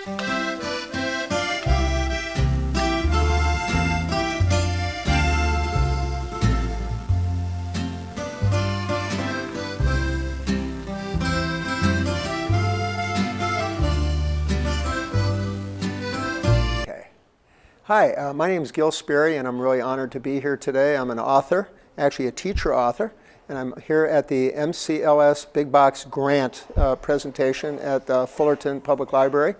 Hi, my name is Gill Sperry, and I'm really honored to be here today. I'm an author, actually a teacher author, and I'm here at the MCLS Big Box Grant presentation at Fullerton Public Library.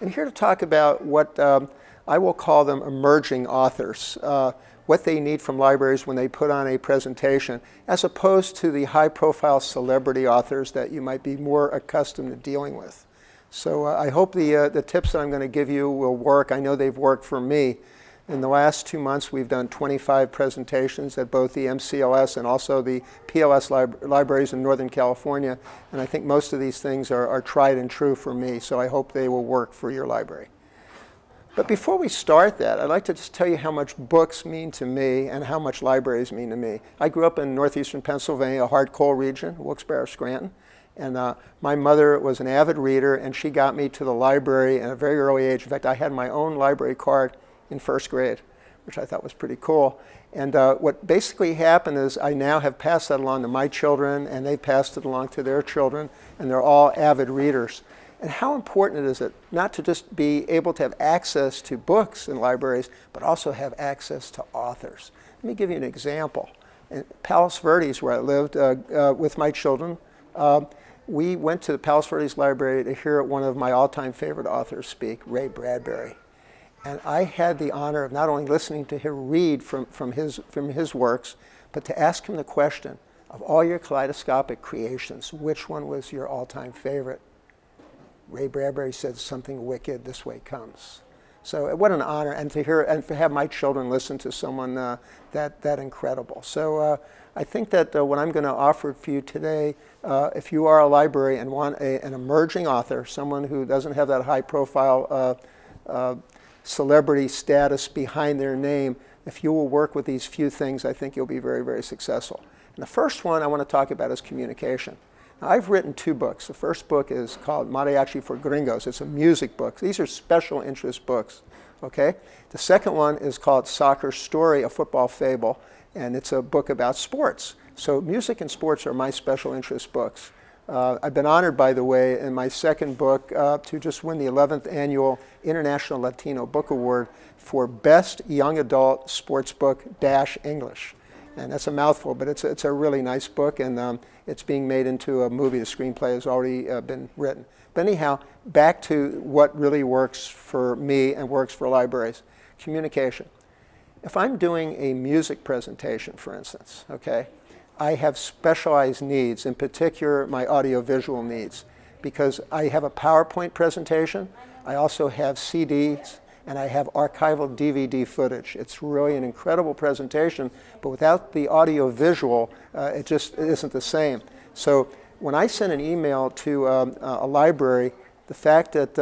I'm here to talk about what I will call them emerging authors, what they need from libraries when they put on a presentation, as opposed to the high-profile celebrity authors that you might be more accustomed to dealing with. So I hope the tips that I'm going to give you will work. I know they've worked for me. In the last 2 months, we've done 25 presentations at both the MCLS and also the PLS libraries in Northern California. And I think most of these things are tried and true for me, so I hope they will work for your library. But before we start that, I'd like to just tell you how much books mean to me and how much libraries mean to me. I grew up in northeastern Pennsylvania, a hard coal region, Wilkes-Barre, Scranton. And my mother was an avid reader, and she got me to the library at a very early age. In fact, I had my own library card in first grade, which I thought was pretty cool. And what basically happened is I now have passed that along to my children, and they passed it along to their children, and they're all avid readers. And how important is it not to just be able to have access to books in libraries, but also have access to authors? Let me give you an example. In Palos Verdes, where I lived with my children, we went to the Palos Verdes Library to hear one of my all-time favorite authors speak, Ray Bradbury. And I had the honor of not only listening to him read from his works, but to ask him the question, of all your kaleidoscopic creations, which one was your all-time favorite? Ray Bradbury said, "Something wicked, this way comes." So what an honor, and to hear and to have my children listen to someone that incredible. So I think that what I'm going to offer for you today, if you are a library and want an emerging author, someone who doesn't have that high-profile celebrity status behind their name, if you will work with these few things, I think you'll be very, very successful. And the first one I want to talk about is communication. Now, I've written 2 books. The first book is called Mariachi for Gringos. It's a music book. These are special interest books, okay? The second one is called Soccer Story, a Football Fable, and it's a book about sports. So music and sports are my special interest books. I've been honored, by the way, in my second book to just win the 11th Annual International Latino Book Award for Best Young Adult Sports Book - English. And that's a mouthful, but it's a really nice book, and it's being made into a movie. The screenplay has already been written. But anyhow, back to what really works for me and works for libraries. Communication. If I'm doing a music presentation, for instance, okay, I have specialized needs, in particular my audiovisual needs, because I have a PowerPoint presentation, I also have CDs, and I have archival DVD footage. It's really an incredible presentation, but without the audio-visual, it just isn't the same. So when I send an email to a library, the fact that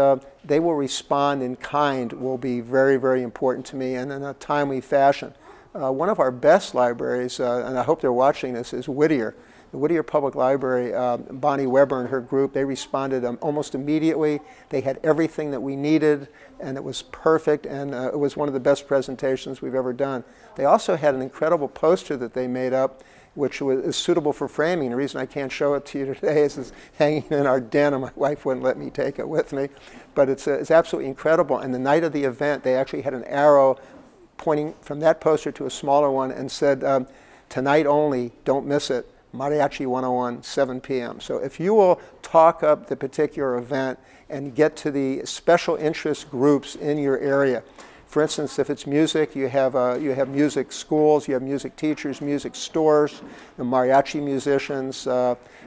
they will respond in kind will be very, very important to me, and in a timely fashion. One of our best libraries, and I hope they're watching this, is Whittier. The Whittier Public Library, Bonnie Weber and her group, they responded almost immediately. They had everything that we needed, and it was perfect, and it was one of the best presentations we've ever done. They also had an incredible poster that they made up, which is suitable for framing. The reason I can't show it to you today is it's hanging in our den, and my wife wouldn't let me take it with me. But it's absolutely incredible. And the night of the event, they actually had an arrow pointing from that poster to a smaller one and said, "Tonight only, don't miss it. Mariachi 101, 7 p.m. So if you will talk up the particular event and get to the special interest groups in your area. For instance, if it's music, you have music schools, you have music teachers, music stores, the mariachi musicians.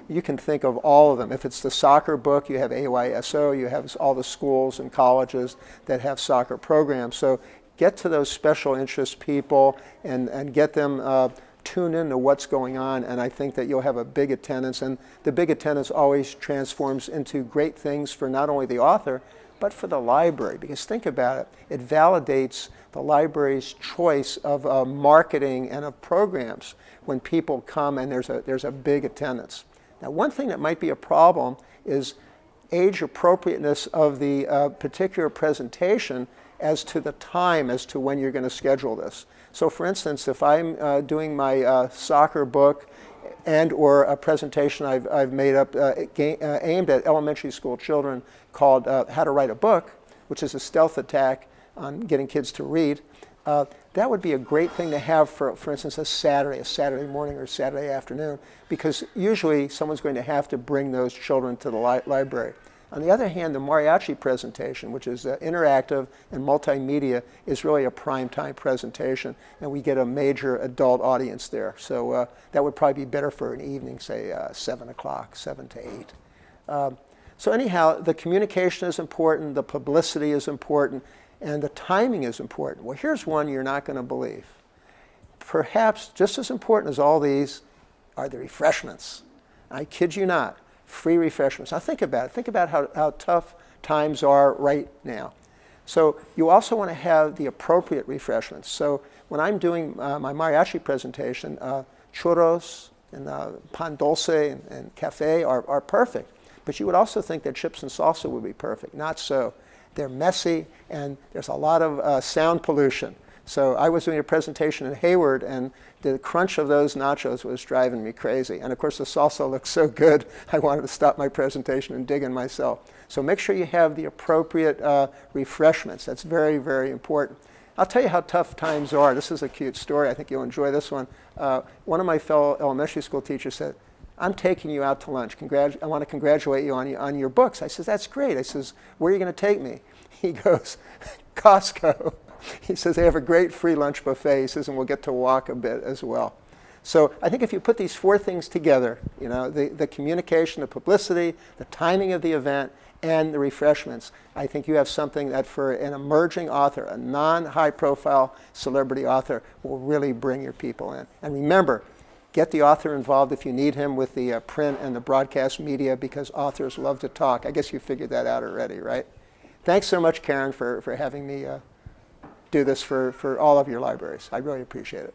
You can think of all of them. If it's the soccer book, you have AYSO, you have all the schools and colleges that have soccer programs. So get to those special interest people and get them tune into what's going on, and I think that you'll have a big attendance, and the big attendance always transforms into great things for not only the author, but for the library, because think about it, it validates the library's choice of marketing and of programs when people come and there's a big attendance. Now, one thing that might be a problem is age appropriateness of the particular presentation as to the time as to when you're going to schedule this. So for instance, if I'm doing my soccer book and or a presentation I've made up aimed at elementary school children called How to Write a Book, which is a stealth attack on getting kids to read, that would be a great thing to have for instance, a Saturday morning or Saturday afternoon, because usually someone's going to have to bring those children to the library. On the other hand, the mariachi presentation, which is interactive and multimedia, is really a prime time presentation, and we get a major adult audience there. So that would probably be better for an evening, say 7 o'clock, 7 to 8. So anyhow, the communication is important, the publicity is important, and the timing is important. Well, here's one you're not going to believe. Perhaps just as important as all these are the refreshments. I kid you not. Free refreshments. Now think about it. Think about how tough times are right now. So you also want to have the appropriate refreshments. So when I'm doing my mariachi presentation, churros and pan dulce and cafe are perfect. But you would also think that chips and salsa would be perfect. Not so. They're messy, and there's a lot of sound pollution. So I was doing a presentation in Hayward, and the crunch of those nachos was driving me crazy. And of course, the salsa looked so good, I wanted to stop my presentation and dig in myself. So make sure you have the appropriate refreshments. That's very, very important. I'll tell you how tough times are. This is a cute story. I think you'll enjoy this one. One of my fellow elementary school teachers said, "I'm taking you out to lunch. I want to congratulate you on your books." I says, "That's great." I says, "Where are you going to take me?" He goes, "Costco." He says, "They have a great free lunch buffet." He says, "And we'll get to walk a bit as well." So I think if you put these four things together, you know, the communication, the publicity, the timing of the event, and the refreshments, I think you have something that for an emerging author, a non-high profile celebrity author, will really bring your people in. And remember, get the author involved if you need him with the print and the broadcast media, because authors love to talk. I guess you figured that out already, right? Thanks so much, Karen, for having me do this for all of your libraries. I really appreciate it.